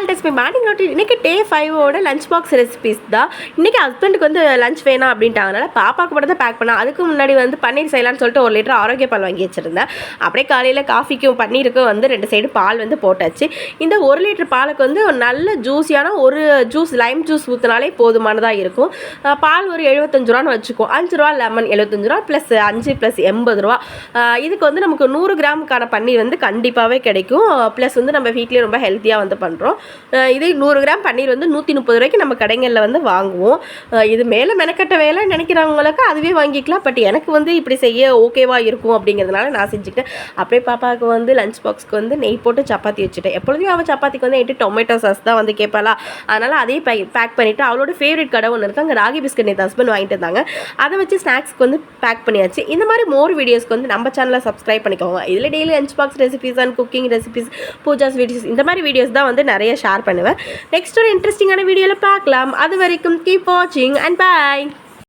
All test morning routine. இன்றைக்கி டே 5ஓட lunch box recipes தான். இன்றைக்கி ஹஸ்பண்டுக்கு வந்து லஞ்ச் வேணாம் அப்படின்ட்டாங்கனால பாப்பாவுக்கு மட்டும் தான் பேக் பண்ணேன். அதுக்கு முன்னாடி வந்து பன்னீர் செய்யலான்னு சொல்லிட்டு 1 லிட்டர் ஆரோக்கிய பால் வாங்கி வச்சுருந்தேன். அப்படியே காலையில் காஃபிக்கும் பன்னீருக்கும் வந்து 2 சைடு பால் வந்து போட்டாச்சு. இந்த 1 லிட்டர் பாலுக்கு வந்து ஒரு நல்ல ஜூஸியான ஒரு ஜூஸ் லைம் ஜூஸ் ஊற்றினாலே போதுமானதாக இருக்கும். பால் ஒரு 75 ரூபான்னு வச்சுக்கோம். 5 ரூபா லெமன் 75 ரூபா ப்ளஸ் 5 ப்ளஸ் 80 ரூபா. இதுக்கு வந்து நமக்கு 100 கிராமுக்கான பன்னீர் வந்து கண்டிப்பாகவே கிடைக்கும். ப்ளஸ் வந்து நம்ம வீட்லேயே ரொம்ப ஹெல்த்தியாக வந்து பண்ணுறோம். இதே 100 கிராம் பன்னீர் வந்து 130 ரூபாய்க்கு நம்ம கடைகளில் வந்து வாங்குவோம். இது மேலே மெனக்கட்ட வேலை நினைக்கிறவங்களுக்கு அதுவே வாங்கிக்கலாம். பட் எனக்கு வந்து இப்படி செய்ய ஓகேவாக இருக்கும் அப்படிங்கிறதுனால நான் செஞ்சுக்கிட்டேன். அப்படியே பாப்பாவுக்கு வந்து லஞ்ச் பாக்ஸ்க்கு வந்து நெய் போட்டு சப்பாத்தி வச்சுட்டேன். எப்பொழுதுமே அவள் சப்பாத்திக்கு வந்து என்கிட்ட டொமேட்டோ சாஸ் தான் வந்து கேட்பாளா. அதனால் அதையும் பேக் பண்ணிவிட்டு அவளோட ஃபேவரட் கடை ஒன்று இருக்குது. அங்கே ராகி பிஸ்கட் நேற்று ஹஸ்பண்ட் வாங்கிட்டு இருந்தாங்க. அதை வச்சு ஸ்நாக்ஸ்க்கு வந்து பேக் பண்ணியாச்சு. இந்த மாதிரி மோர் வீடியோஸ்க்கு வந்து நம்ம சேனலை சப்ஸ்கிரைப் பண்ணிக்கோங்க. இதில் daily lunch box recipes and cooking recipes, Pooja's videos, இந்த மாதிரி வீடியோஸ் தான் வந்து நிறைய ஷேர் பண்ணுவேன். நெக்ஸ்ட் ஒரு இன்ட்ரெஸ்டிங்கான வீடியோவில் பார்க்கலாம். அது வரைக்கும் கீப் வாட்சிங் அண்ட் பை.